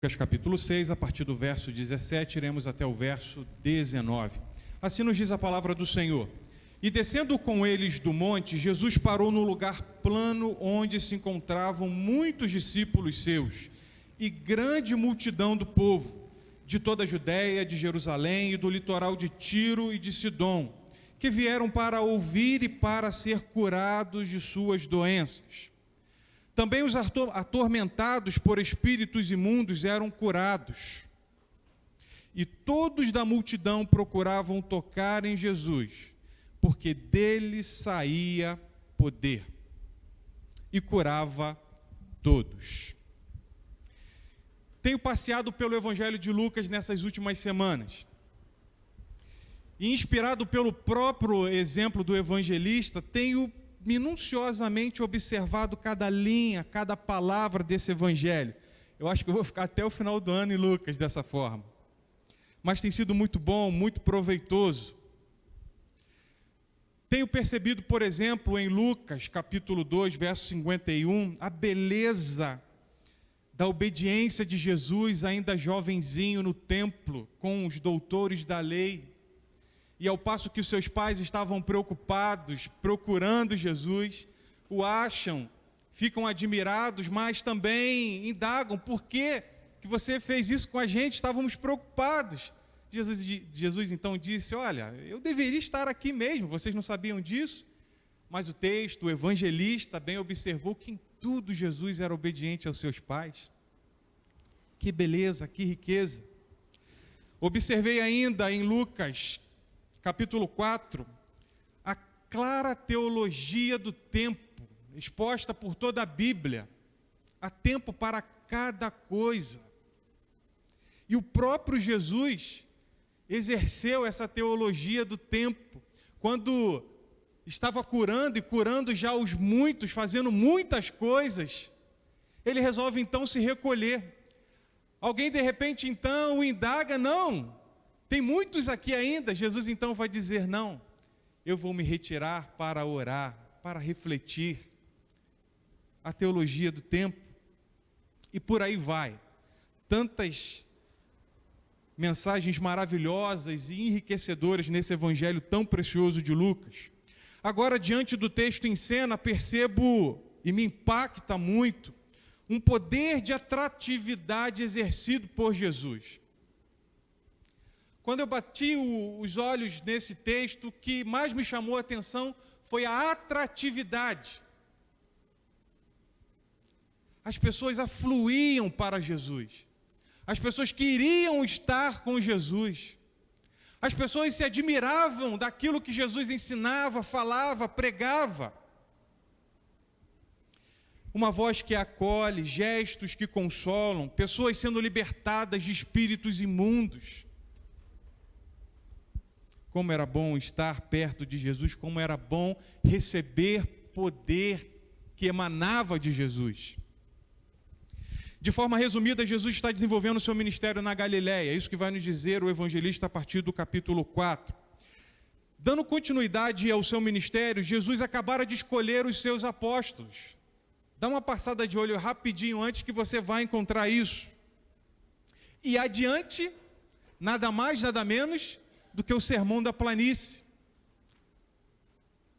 Lucas capítulo 6, a partir do verso 17, iremos até o verso 19. Assim nos diz a palavra do Senhor. E descendo com eles do monte, Jesus parou no lugar plano onde se encontravam muitos discípulos seus e grande multidão do povo, de toda a Judéia, de Jerusalém e do litoral de Tiro e de Sidom, que vieram para ouvir e para ser curados de suas doenças. Também os atormentados por espíritos imundos eram curados. E todos da multidão procuravam tocar em Jesus, porque dele saía poder, e curava todos. Tenho passeado pelo Evangelho de Lucas nessas últimas semanas. E inspirado pelo próprio exemplo do evangelista, tenho minuciosamente observado cada linha, cada palavra desse evangelho. Eu acho que eu vou ficar até o final do ano em Lucas dessa forma. Mas tem sido muito bom, muito proveitoso. Tenho percebido, por exemplo, em Lucas, capítulo 2, verso 51, a beleza da obediência de Jesus, ainda jovenzinho no templo, com os doutores da lei. E ao passo que os seus pais estavam preocupados, procurando Jesus, o acham, ficam admirados, mas também indagam: por que você fez isso com a gente? Estávamos preocupados. Jesus então disse: olha, eu deveria estar aqui mesmo, vocês não sabiam disso? Mas o texto, o evangelista, bem observou que em tudo Jesus era obediente aos seus pais. Que beleza, que riqueza. Observei ainda em Lucas, capítulo 4, a clara teologia do tempo, exposta por toda a Bíblia. Há tempo para cada coisa. E o próprio Jesus exerceu essa teologia do tempo, quando estava curando e curando já os muitos, fazendo muitas coisas. Ele resolve então se recolher. Alguém de repente então o indaga: não, tem muitos aqui ainda. Jesus então vai dizer: não, eu vou me retirar para orar, para refletir. A teologia do tempo. E por aí vai. Tantas mensagens maravilhosas e enriquecedoras nesse evangelho tão precioso de Lucas. Agora, diante do texto em cena, percebo, e me impacta muito, um poder de atratividade exercido por Jesus. Quando eu bati os olhos nesse texto, o que mais me chamou a atenção foi a atratividade. As pessoas afluíam para Jesus. As pessoas queriam estar com Jesus. As pessoas se admiravam daquilo que Jesus ensinava, falava, pregava. Uma voz que acolhe, gestos que consolam, pessoas sendo libertadas de espíritos imundos. Como era bom estar perto de Jesus, como era bom receber poder que emanava de Jesus. De forma resumida, Jesus está desenvolvendo o seu ministério na Galileia. É isso que vai nos dizer o evangelista a partir do capítulo 4. Dando continuidade ao seu ministério, Jesus acabara de escolher os seus apóstolos. Dá uma passada de olho rapidinho antes que você vai encontrar isso. E adiante, nada mais, nada menos do que o sermão da planície.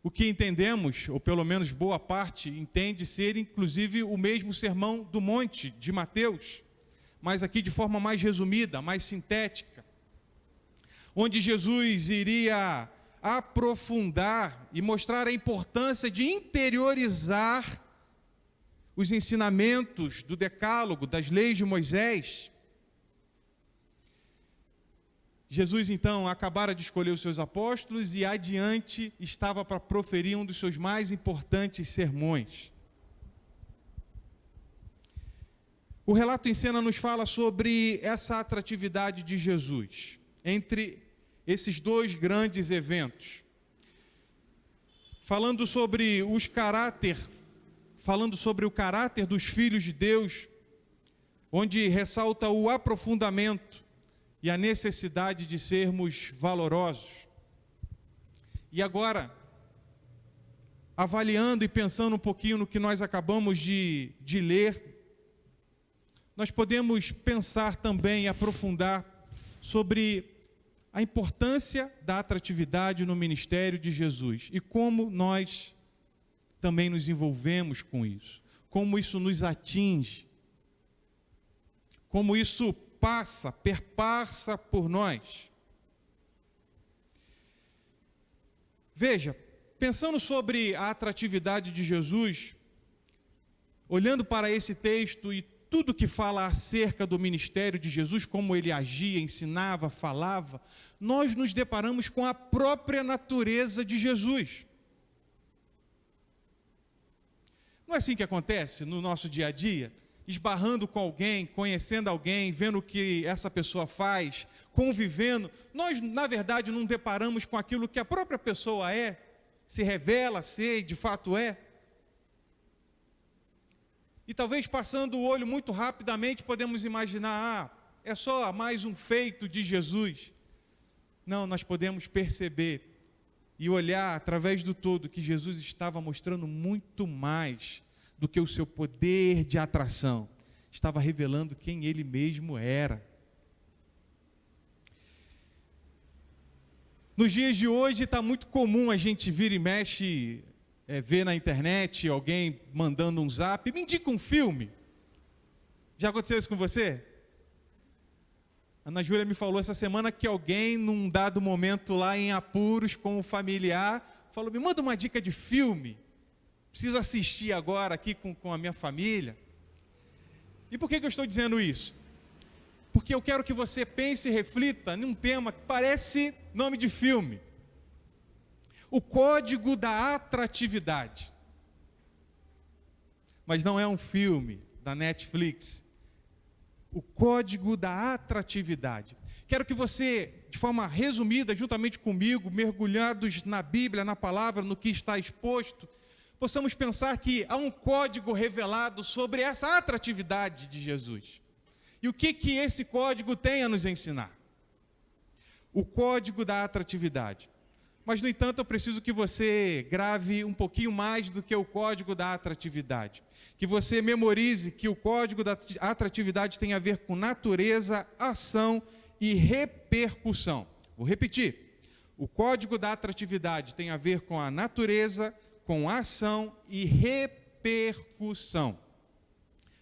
O que entendemos, ou pelo menos boa parte, entende ser inclusive o mesmo sermão do monte de Mateus, mas aqui de forma mais resumida, mais sintética, onde Jesus iria aprofundar e mostrar a importância de interiorizar os ensinamentos do Decálogo, das leis de Moisés. Jesus, então, acabara de escolher os seus apóstolos e adiante estava para proferir um dos seus mais importantes sermões. O relato em cena nos fala sobre essa atratividade de Jesus, entre esses dois grandes eventos. Falando sobre o caráter dos filhos de Deus, onde ressalta o aprofundamento e a necessidade de sermos valorosos. E agora, avaliando e pensando um pouquinho no que nós acabamos de ler, nós podemos pensar também e aprofundar sobre a importância da atratividade no ministério de Jesus e como nós também nos envolvemos com isso, como isso nos atinge, como isso perpassa por nós. Veja, pensando sobre a atratividade de Jesus, olhando para esse texto e tudo que fala acerca do ministério de Jesus, como ele agia, ensinava, falava, nós nos deparamos com a própria natureza de Jesus. Não é assim que acontece no nosso dia a dia? Esbarrando com alguém, conhecendo alguém, vendo o que essa pessoa faz, convivendo, nós, na verdade, não deparamos com aquilo que a própria pessoa é, se revela ser e de fato é. E talvez passando o olho muito rapidamente, podemos imaginar, é só mais um feito de Jesus. Não, nós podemos perceber e olhar através do todo que Jesus estava mostrando muito mais do que o seu poder de atração. Estava revelando quem ele mesmo era. Nos dias de hoje está muito comum a gente vir e mexe, ver na internet alguém mandando um zap, me indica um filme. Já aconteceu isso com você? A Ana Júlia me falou essa semana que alguém, num dado momento lá em apuros com um familiar, falou, me manda uma dica de filme, preciso assistir agora aqui com a minha família. E por que eu estou dizendo isso? Porque eu quero que você pense e reflita num tema que parece nome de filme. O Código da Atratividade. Mas não é um filme da Netflix. O Código da Atratividade. Quero que você, de forma resumida, juntamente comigo, mergulhados na Bíblia, na palavra, no que está exposto, possamos pensar que há um código revelado sobre essa atratividade de Jesus. E o que esse código tem a nos ensinar? O Código da Atratividade. Mas, no entanto, eu preciso que você grave um pouquinho mais do que o Código da Atratividade. Que você memorize que o Código da Atratividade tem a ver com natureza, ação e repercussão. Vou repetir. O Código da Atratividade tem a ver com a natureza, com a ação e repercussão.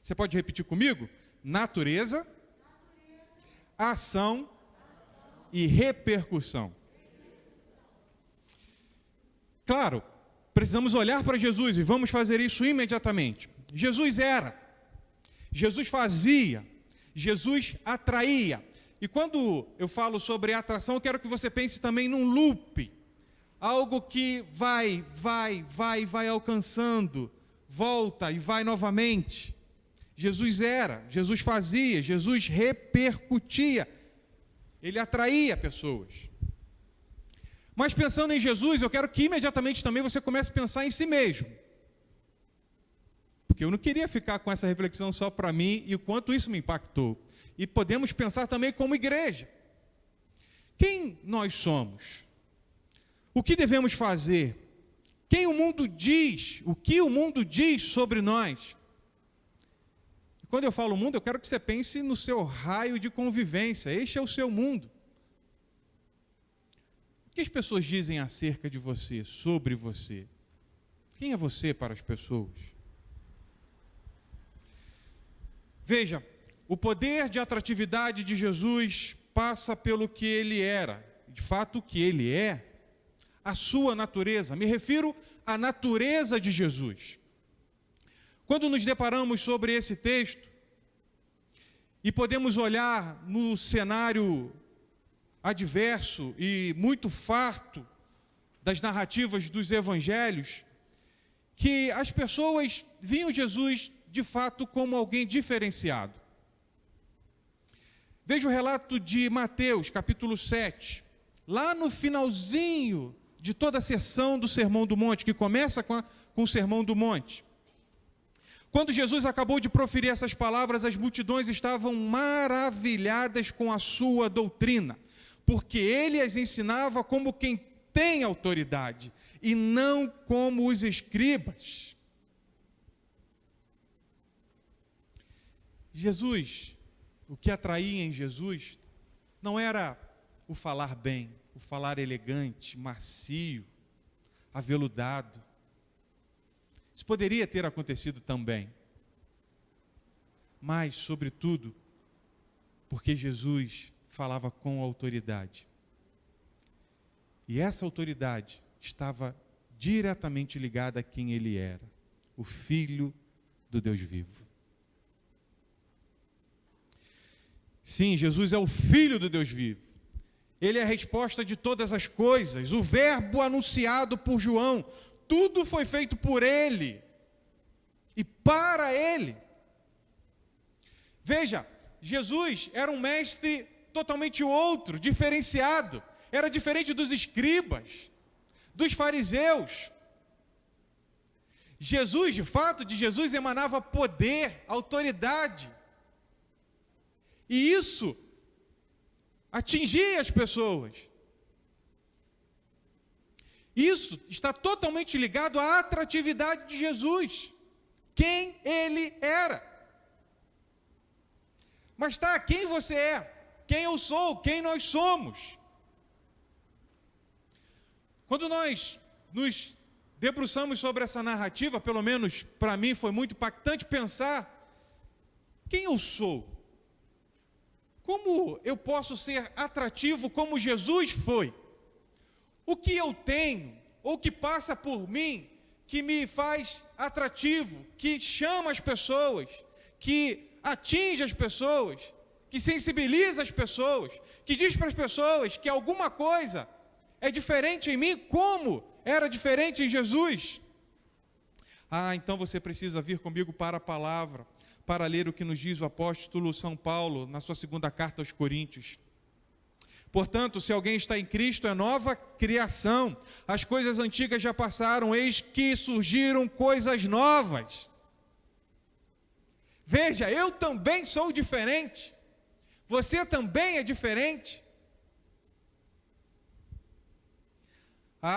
Você pode repetir comigo? Natureza, ação e repercussão. Claro, precisamos olhar para Jesus e vamos fazer isso imediatamente. Jesus era, Jesus fazia, Jesus atraía. E quando eu falo sobre atração, eu quero que você pense também num loop. Algo que vai alcançando, volta e vai novamente. Jesus era, Jesus fazia, Jesus repercutia. Ele atraía pessoas. Mas pensando em Jesus, eu quero que imediatamente também você comece a pensar em si mesmo. Porque eu não queria ficar com essa reflexão só para mim e o quanto isso me impactou. E podemos pensar também como igreja. Quem nós somos? O que devemos fazer? Quem o mundo diz? O que o mundo diz sobre nós? Quando eu falo mundo, eu quero que você pense no seu raio de convivência. Este é o seu mundo. O que as pessoas dizem acerca de você, sobre você? Quem é você para as pessoas? Veja, o poder de atratividade de Jesus passa pelo que ele era. De fato, o que ele é, a sua natureza. Me refiro à natureza de Jesus. Quando nos deparamos sobre esse texto e podemos olhar no cenário adverso e muito farto das narrativas dos evangelhos, que as pessoas viam Jesus de fato como alguém diferenciado. Veja o relato de Mateus, capítulo 7, lá no finalzinho de toda a sessão do Sermão do Monte, que começa com o Sermão do Monte. Quando Jesus acabou de proferir essas palavras, as multidões estavam maravilhadas com a sua doutrina, porque ele as ensinava como quem tem autoridade, e não como os escribas. Jesus, o que atraía em Jesus, não era o falar bem, o falar elegante, macio, aveludado. Isso poderia ter acontecido também. Mas, sobretudo, porque Jesus falava com autoridade. E essa autoridade estava diretamente ligada a quem ele era, o Filho do Deus vivo. Sim, Jesus é o Filho do Deus vivo. Ele é a resposta de todas as coisas, o verbo anunciado por João. Tudo foi feito por ele e para ele. Veja, Jesus era um mestre totalmente outro, diferenciado. Era diferente dos escribas, dos fariseus. Jesus, de fato, de Jesus emanava poder, autoridade. E isso atingia as pessoas. Isso está totalmente ligado à atratividade de Jesus, quem ele era. Mas tá, quem você é? Quem eu sou? Quem nós somos? Quando nós nos debruçamos sobre essa narrativa, pelo menos para mim foi muito impactante pensar, quem eu sou? Como eu posso ser atrativo como Jesus foi? O que eu tenho, ou que passa por mim, que me faz atrativo, que chama as pessoas, que atinge as pessoas, que sensibiliza as pessoas, que diz para as pessoas que alguma coisa é diferente em mim, como era diferente em Jesus? Então você precisa vir comigo para a palavra, para ler o que nos diz o apóstolo São Paulo, na sua segunda carta aos Coríntios. Portanto, se alguém está em Cristo, é nova criação. As coisas antigas já passaram, eis que surgiram coisas novas. Veja, eu também sou diferente. Você também é diferente.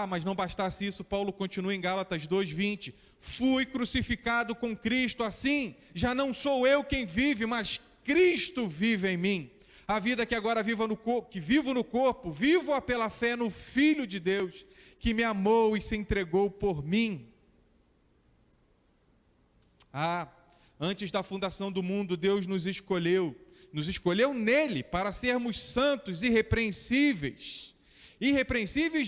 Mas não bastasse isso, Paulo continua em Gálatas 2:20. Fui crucificado com Cristo, assim, já não sou eu quem vive, mas Cristo vive em mim. A vida que agora vivo no corpo, vivo-a pela fé no Filho de Deus, que me amou e se entregou por mim. Antes da fundação do mundo, Deus nos escolheu nele para sermos santos e irrepreensíveis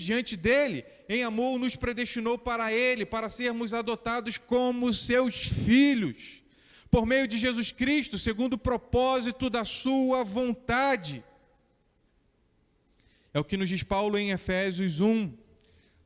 diante dele. Em amor nos predestinou para ele, para sermos adotados como seus filhos, por meio de Jesus Cristo, segundo o propósito da sua vontade. É o que nos diz Paulo em Efésios 1.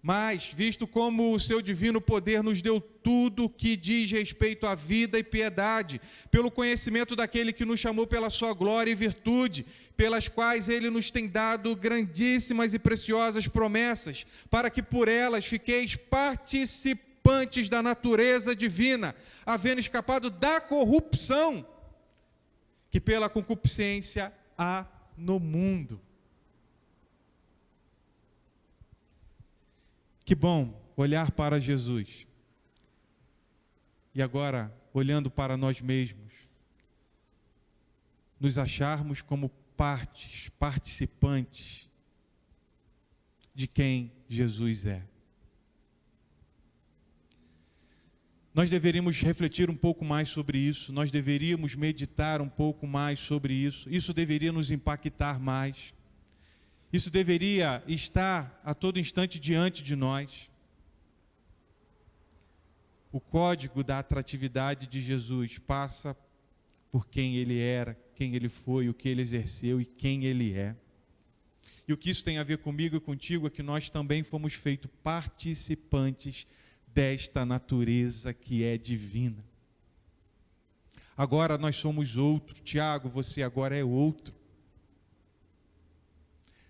Mas, visto como o seu divino poder nos deu tudo o que diz respeito à vida e piedade, pelo conhecimento daquele que nos chamou pela sua glória e virtude, pelas quais ele nos tem dado grandíssimas e preciosas promessas, para que por elas fiqueis participantes da natureza divina, havendo escapado da corrupção que pela concupiscência há no mundo. Que bom olhar para Jesus. E agora, olhando para nós mesmos, nos acharmos como participantes de quem Jesus é. Nós deveríamos refletir um pouco mais sobre isso, nós deveríamos meditar um pouco mais sobre isso, isso deveria nos impactar mais. Isso deveria estar a todo instante diante de nós. O código da atratividade de Jesus passa por quem ele era, quem ele foi, o que ele exerceu e quem ele é. E o que isso tem a ver comigo e contigo é que nós também fomos feitos participantes desta natureza que é divina. Agora nós somos outro. Tiago, você agora é outro.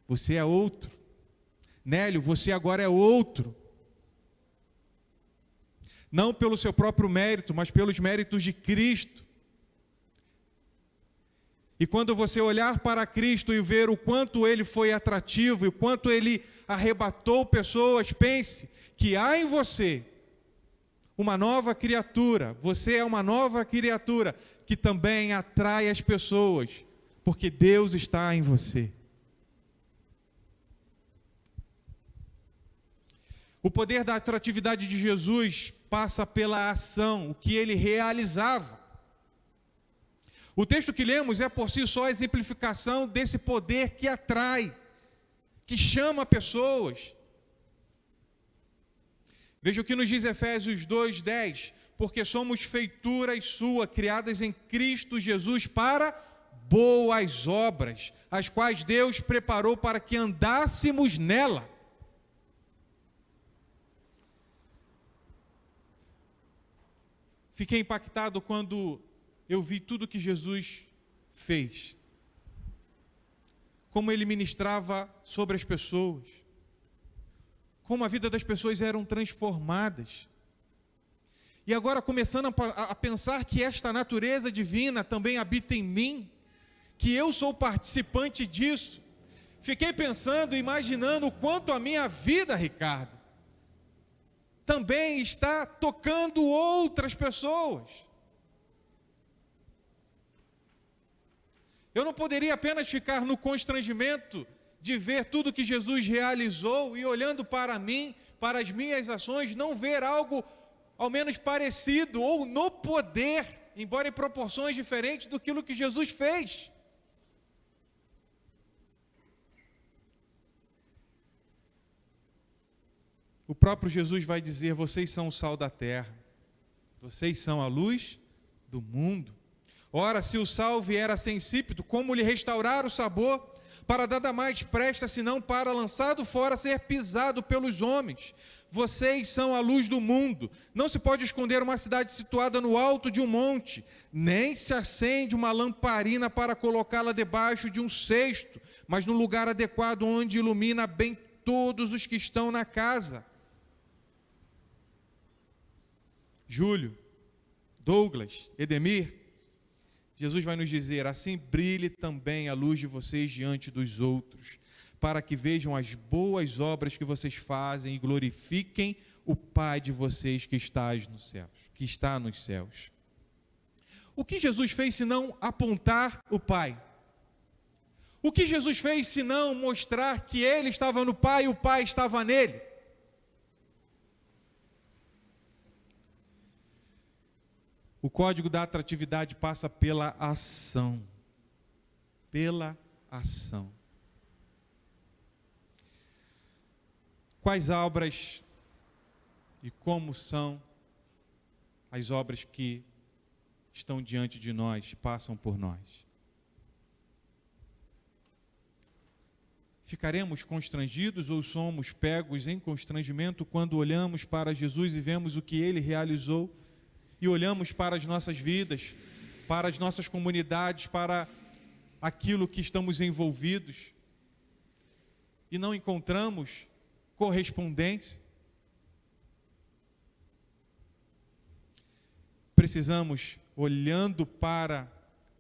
Você é outro. Nélio, você agora é outro. Não pelo seu próprio mérito, mas pelos méritos de Cristo. E quando você olhar para Cristo e ver o quanto ele foi atrativo e o quanto ele arrebatou pessoas, pense que há em você uma nova criatura. Você é uma nova criatura que também atrai as pessoas, porque Deus está em você. O poder da atratividade de Jesus passa pela ação, o que ele realizava. O texto que lemos é por si só a exemplificação desse poder que atrai, que chama pessoas. Veja o que nos diz Efésios 2:10, porque somos feituras sua, criadas em Cristo Jesus para boas obras, as quais Deus preparou para que andássemos nela. Fiquei impactado quando eu vi tudo que Jesus fez. Como ele ministrava sobre as pessoas. Como a vida das pessoas eram transformadas. E agora começando a pensar que esta natureza divina também habita em mim, que eu sou participante disso. Fiquei pensando, imaginando o quanto a minha vida, Ricardo, também está tocando outras pessoas. Eu não poderia apenas ficar no constrangimento de ver tudo que Jesus realizou e olhando para mim, para as minhas ações, não ver algo ao menos parecido ou no poder, embora em proporções diferentes do que Jesus fez. O próprio Jesus vai dizer: vocês são o sal da terra, vocês são a luz do mundo. Ora, se o sal vier a ser insípido, como lhe restaurar o sabor? Para nada mais presta, senão para, lançado fora, ser pisado pelos homens. Vocês são a luz do mundo. Não se pode esconder uma cidade situada no alto de um monte, nem se acende uma lamparina para colocá-la debaixo de um cesto, mas no lugar adequado, onde ilumina bem todos os que estão na casa. Júlio, Douglas, Edemir, Jesus vai nos dizer: assim brilhe também a luz de vocês diante dos outros, para que vejam as boas obras que vocês fazem e glorifiquem o Pai de vocês que está nos céus. O que Jesus fez senão apontar o Pai? O que Jesus fez senão mostrar que Ele estava no Pai e o Pai estava nele? O código da atratividade passa pela ação. Pela ação. Quais obras e como são as obras que estão diante de nós, passam por nós? Ficaremos constrangidos ou somos pegos em constrangimento quando olhamos para Jesus e vemos o que Ele realizou? E olhamos para as nossas vidas, para as nossas comunidades, para aquilo que estamos envolvidos, e não encontramos correspondência? Precisamos, olhando para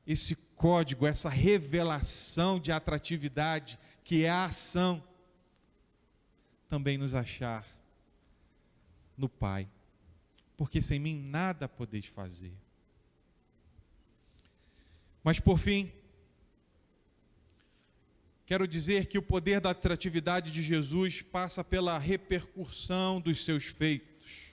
esse código, essa revelação de atratividade, que é a ação, também nos achar no Pai. Porque sem mim nada podeis fazer. Mas por fim, quero dizer que o poder da atratividade de Jesus passa pela repercussão dos seus feitos.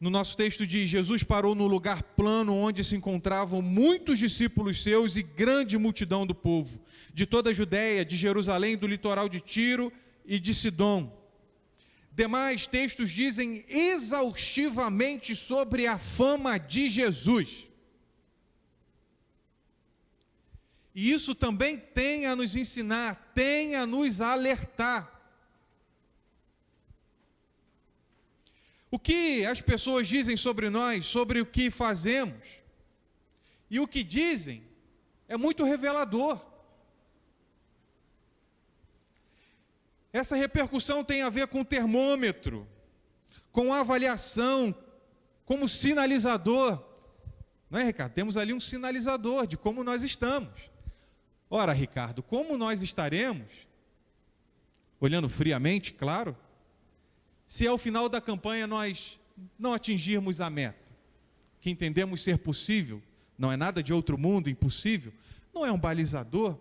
No nosso texto diz: Jesus parou no lugar plano onde se encontravam muitos discípulos seus e grande multidão do povo, de toda a Judéia, de Jerusalém, do litoral de Tiro e de Sidom. Demais textos dizem exaustivamente sobre a fama de Jesus. E isso também tem a nos ensinar, tem a nos alertar. O que as pessoas dizem sobre nós, sobre o que fazemos, e o que dizem é muito revelador. Essa repercussão tem a ver com o termômetro, com a avaliação, como sinalizador. Não é, Ricardo? Temos ali um sinalizador de como nós estamos. Ora, Ricardo, como nós estaremos, olhando friamente, claro, se ao final da campanha nós não atingirmos a meta? que entendemos ser possível, não é nada de outro mundo, impossível, não é um balizador.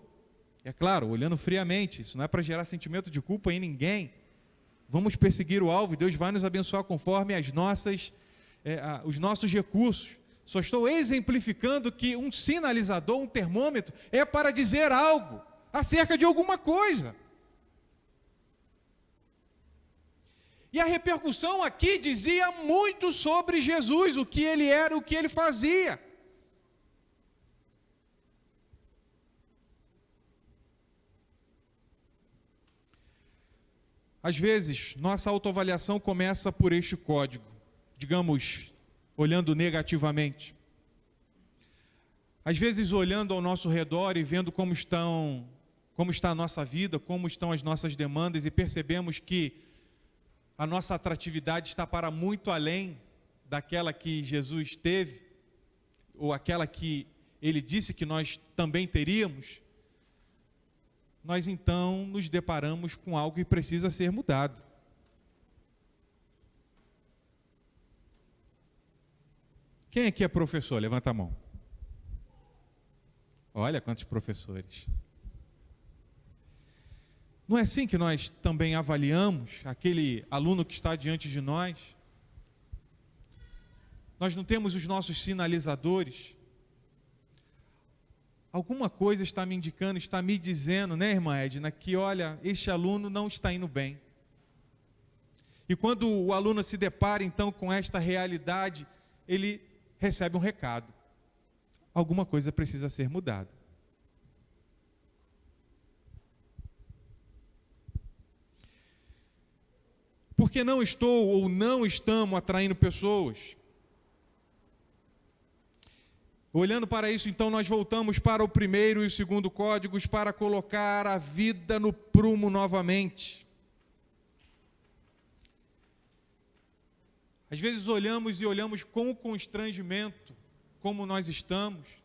É claro, olhando friamente, isso não é para gerar sentimento de culpa em ninguém. Vamos perseguir o alvo e Deus vai nos abençoar conforme os nossos recursos. Só estou exemplificando que um sinalizador, um termômetro, é para dizer algo acerca de alguma coisa. E a repercussão aqui dizia muito sobre Jesus, o que ele era, o que ele fazia. Às vezes, nossa autoavaliação começa por este código, digamos, olhando negativamente. Às vezes, olhando ao nosso redor e vendo como está a nossa vida, como estão as nossas demandas, e percebemos que a nossa atratividade está para muito além daquela que Jesus teve, ou aquela que ele disse que nós também teríamos, nós então nos deparamos com algo que precisa ser mudado. Quem aqui é professor? Levanta a mão. Olha quantos professores. Não é assim que nós também avaliamos aquele aluno que está diante de nós? Nós não temos os nossos sinalizadores? Alguma coisa está me indicando, está me dizendo, né, irmã Edna, que olha, este aluno não está indo bem. E quando o aluno se depara então com esta realidade, ele recebe um recado. Alguma coisa precisa ser mudada. Porque não estou ou não estamos atraindo pessoas? Olhando para isso, então, nós voltamos para o primeiro e o segundo códigos para colocar a vida no prumo novamente. Às vezes olhamos com constrangimento como nós estamos,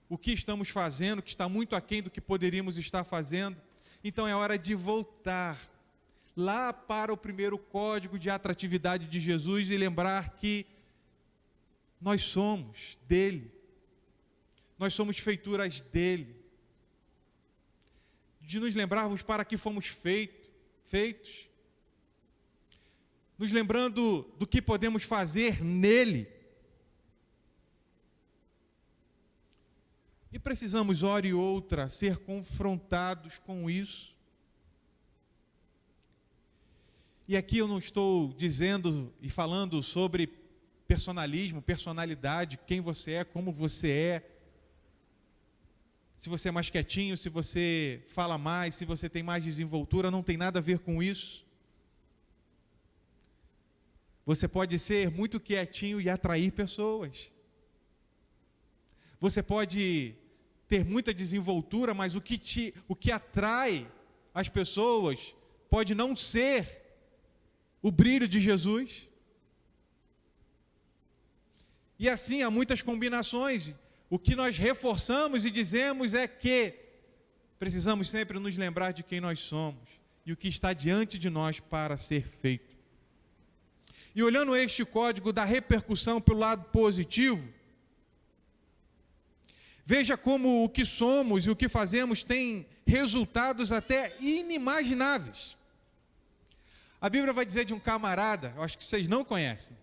o que estamos fazendo, que está muito aquém do que poderíamos estar fazendo. Então é hora de voltar lá para o primeiro código de atratividade de Jesus e lembrar que nós somos dele. Nós somos feituras dele. De nos lembrarmos para que fomos feitos. Nos lembrando do que podemos fazer nele. E precisamos, hora e outra, ser confrontados com isso. E aqui eu não estou dizendo e falando sobre personalismo, personalidade, quem você é, como você é. Se você é mais quietinho, se você fala mais, se você tem mais desenvoltura, não tem nada a ver com isso. Você pode ser muito quietinho e atrair pessoas. Você pode ter muita desenvoltura, mas o que atrai as pessoas pode não ser o brilho de Jesus. E assim há muitas combinações. O que nós reforçamos e dizemos é que precisamos sempre nos lembrar de quem nós somos e o que está diante de nós para ser feito. E olhando este código da repercussão pelo lado positivo, veja como o que somos e o que fazemos tem resultados até inimagináveis. A Bíblia vai dizer de um camarada, eu acho que vocês não conhecem,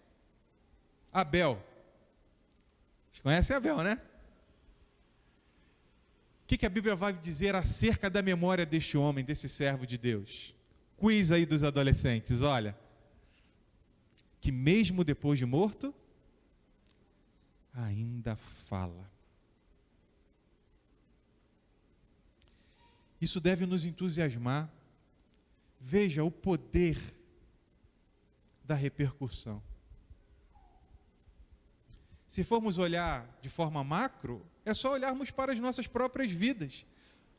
Abel. Vocês conhecem Abel, né? O que a Bíblia vai dizer acerca da memória deste homem, desse servo de Deus? Quiz aí dos adolescentes, olha. Que mesmo depois de morto, ainda fala. Isso deve nos entusiasmar. Veja o poder da repercussão. Se formos olhar de forma macro, é só olharmos para as nossas próprias vidas.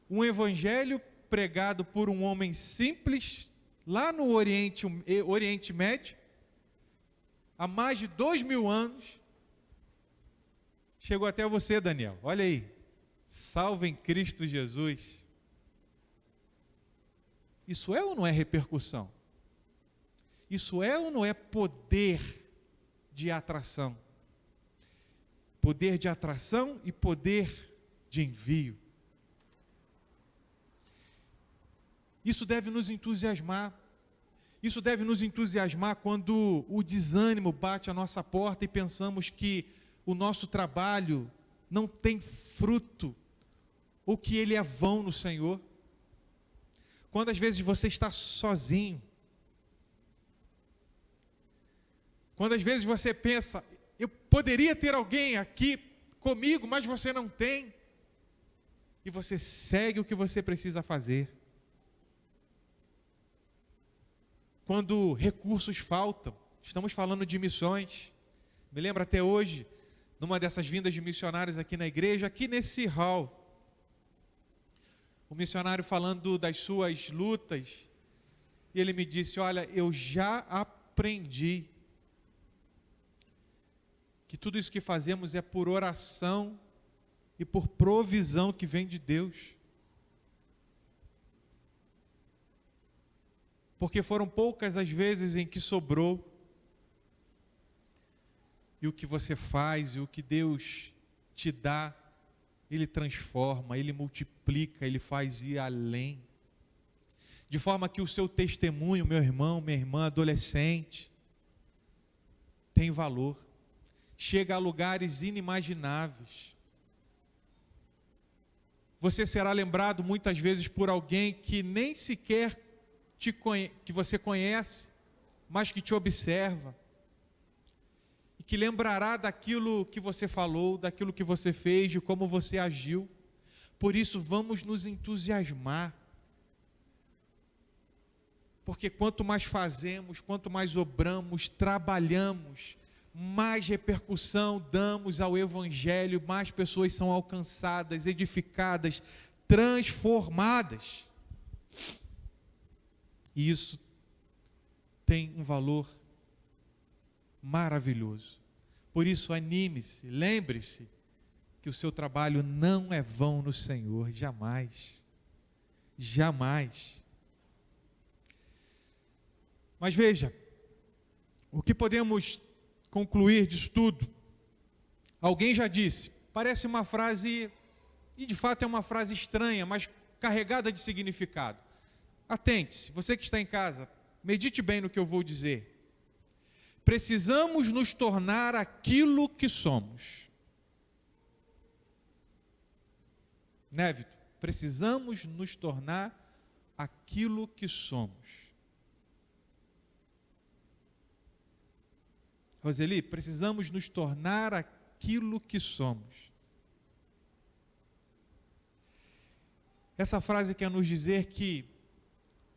Um evangelho pregado por um homem simples, lá no Oriente Médio, há mais de 2000 anos, chegou até você, Daniel. Olha aí, salve em Cristo Jesus. Isso é ou não é repercussão? Isso é ou não é poder de atração? poder de atração e poder de envio. Isso deve nos entusiasmar. Isso deve nos entusiasmar quando o desânimo bate à nossa porta e pensamos que o nosso trabalho não tem fruto, ou que ele é vão no Senhor. Quando às vezes você está sozinho, quando às vezes você pensa, eu poderia ter alguém aqui comigo, mas você não tem, e você segue o que você precisa fazer. Quando recursos faltam, estamos falando de missões. Me lembro até hoje, numa dessas vindas de missionários aqui na igreja, aqui nesse hall, o missionário falando das suas lutas, e ele me disse, olha, eu já aprendi que tudo isso que fazemos é por oração e por provisão que vem de Deus. Porque foram poucas as vezes em que sobrou. E o que você faz, e o que Deus te dá, Ele transforma, Ele multiplica, Ele faz ir além. De forma que o seu testemunho, meu irmão, minha irmã, adolescente, tem valor. Chega a lugares inimagináveis. Você será lembrado muitas vezes por alguém que nem sequer que você conhece, mas que te observa, e que lembrará daquilo que você falou, daquilo que você fez, de como você agiu. Por isso vamos nos entusiasmar, porque quanto mais fazemos, quanto mais obramos, trabalhamos, mais repercussão damos ao Evangelho, mais pessoas são alcançadas, edificadas, transformadas. E isso tem um valor maravilhoso. Por isso, anime-se, lembre-se que o seu trabalho não é vão no Senhor, jamais. Jamais. Mas veja, o que podemos concluir disso tudo? Alguém já disse, parece uma frase, e de fato é uma frase estranha, mas carregada de significado. Atente-se, você que está em casa, medite bem no que eu vou dizer. Precisamos nos tornar aquilo que somos. Né, Vitor? Precisamos nos tornar aquilo que somos. Roseli, precisamos nos tornar aquilo que somos. Essa frase quer nos dizer que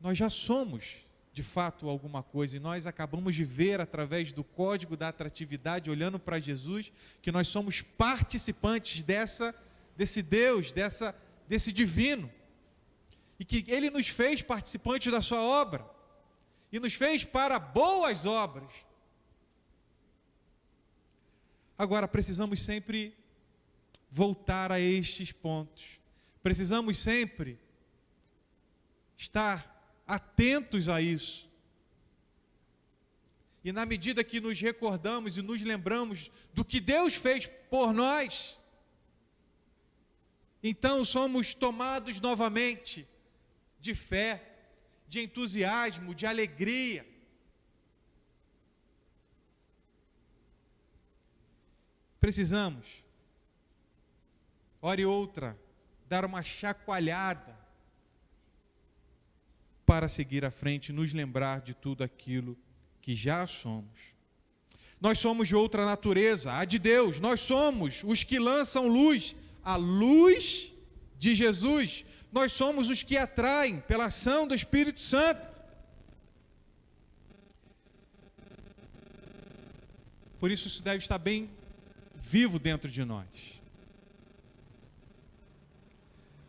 nós já somos, de fato, alguma coisa, e nós acabamos de ver, através do código da atratividade, olhando para Jesus, que nós somos participantes desse Deus, desse divino, e que Ele nos fez participantes da sua obra, e nos fez para boas obras. Agora, precisamos sempre voltar a estes pontos, precisamos sempre estar atentos a isso. E na medida que nos recordamos e nos lembramos do que Deus fez por nós, então somos tomados novamente de fé, de entusiasmo, de alegria. Precisamos, hora e outra, dar uma chacoalhada para seguir à frente e nos lembrar de tudo aquilo que já somos. Nós somos de outra natureza, a de Deus. Nós somos os que lançam luz, a luz de Jesus. Nós somos os que atraem pela ação do Espírito Santo. Por isso deve estar bem vivo dentro de nós.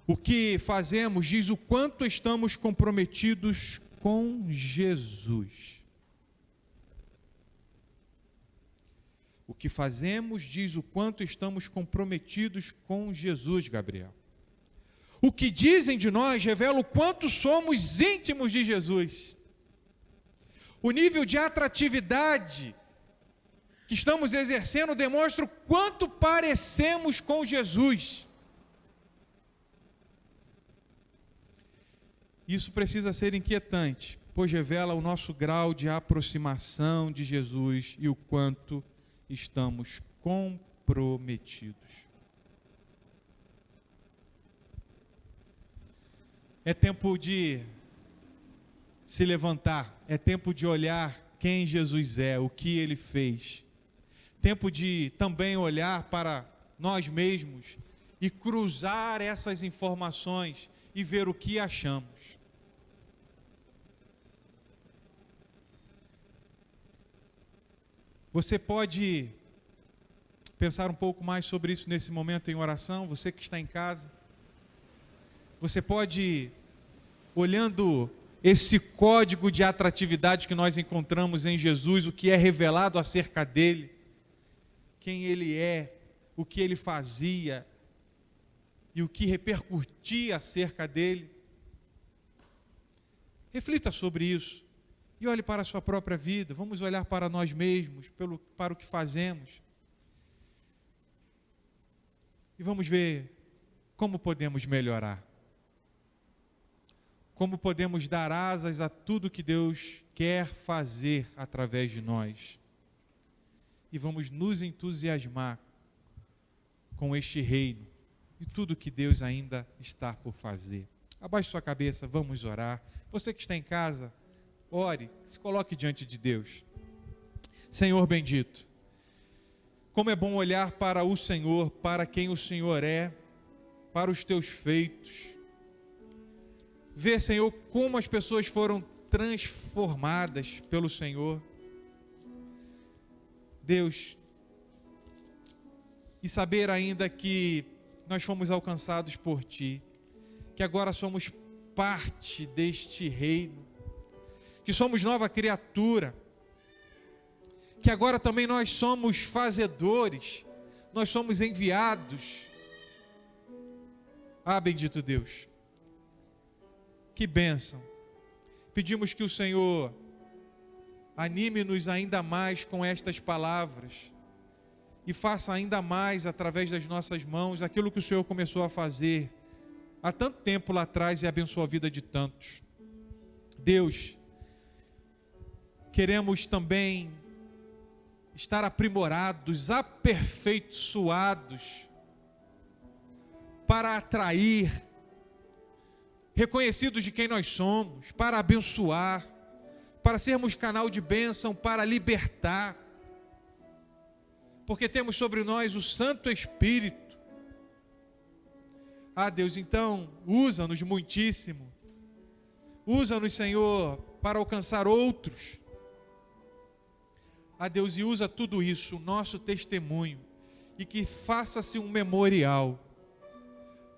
O que fazemos diz o quanto estamos comprometidos com Jesus. O que fazemos diz o quanto estamos comprometidos com Jesus, Gabriel. O que dizem de nós revela o quanto somos íntimos de Jesus. O nível de atratividade que estamos exercendo demonstra o quanto parecemos com Jesus. Isso precisa ser inquietante, pois revela o nosso grau de aproximação de Jesus e o quanto estamos comprometidos. É tempo de se levantar, é tempo de olhar quem Jesus é, o que Ele fez. Tempo de também olhar para nós mesmos e cruzar essas informações e ver o que achamos. Você pode pensar um pouco mais sobre isso nesse momento em oração, você que está em casa. Você pode, olhando esse código de atratividade que nós encontramos em Jesus, o que é revelado acerca dele, quem ele é, o que ele fazia e o que repercutia acerca dele. Reflita sobre isso e olhe para a sua própria vida. Vamos olhar para nós mesmos, para o que fazemos. E vamos ver como podemos melhorar. Como podemos dar asas a tudo que Deus quer fazer através de nós. E vamos nos entusiasmar com este reino e tudo que Deus ainda está por fazer. Abaixe sua cabeça, vamos orar. Você que está em casa, ore, se coloque diante de Deus. Senhor bendito, como é bom olhar para o Senhor, para quem o Senhor é, para os teus feitos. Ver, Senhor, como as pessoas foram transformadas pelo Senhor. Deus, e saber ainda que nós fomos alcançados por Ti, que agora somos parte deste reino, que somos nova criatura, que agora também nós somos fazedores, nós somos enviados. Ah, bendito Deus, que bênção. Pedimos que o Senhor anime-nos ainda mais com estas palavras e faça ainda mais através das nossas mãos aquilo que o Senhor começou a fazer há tanto tempo lá atrás e abençoou a vida de tantos. Deus, queremos também estar aprimorados, aperfeiçoados, para atrair, reconhecidos de quem nós somos, para abençoar, para sermos canal de bênção, para libertar, porque temos sobre nós o Santo Espírito. Ah, Deus, então, usa-nos muitíssimo, usa-nos, Senhor, para alcançar outros. Ah, Deus, e usa tudo isso, o nosso testemunho, e que faça-se um memorial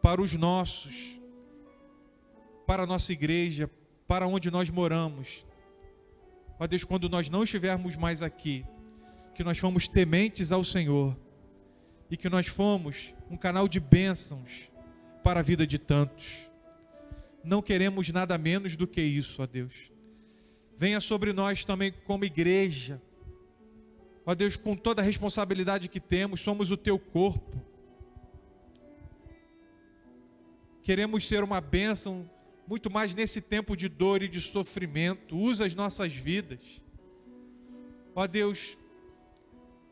para os nossos, para a nossa igreja, para onde nós moramos. Ó Deus, quando nós não estivermos mais aqui, que nós fomos tementes ao Senhor e que nós fomos um canal de bênçãos para a vida de tantos. Não queremos nada menos do que isso, ó Deus. Venha sobre nós também como igreja. Ó Deus, com toda a responsabilidade que temos, somos o Teu corpo. Queremos ser uma bênção muito mais nesse tempo de dor e de sofrimento. Usa as nossas vidas. Ó Deus,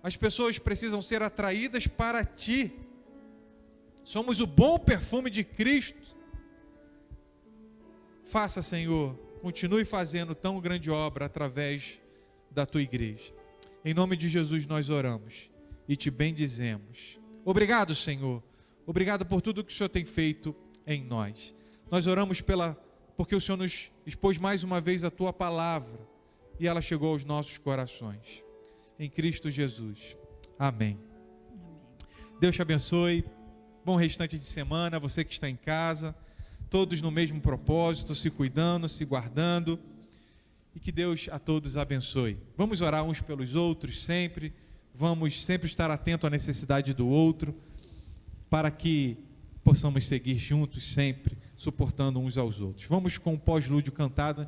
as pessoas precisam ser atraídas para Ti. Somos o bom perfume de Cristo. Faça, Senhor, continue fazendo tão grande obra através da Tua igreja. Em nome de Jesus nós oramos e Te bendizemos. Obrigado, Senhor. Obrigado por tudo que o Senhor tem feito em nós. Nós oramos porque o Senhor nos expôs mais uma vez a Tua palavra e ela chegou aos nossos corações. Em Cristo Jesus. Amém. Deus te abençoe. Bom restante de semana. Você que está em casa, todos no mesmo propósito, se cuidando, se guardando. E que Deus a todos abençoe. Vamos orar uns pelos outros sempre. Vamos sempre estar atento à necessidade do outro, para que possamos seguir juntos sempre, suportando uns aos outros. Vamos com o pós-lúdio cantado.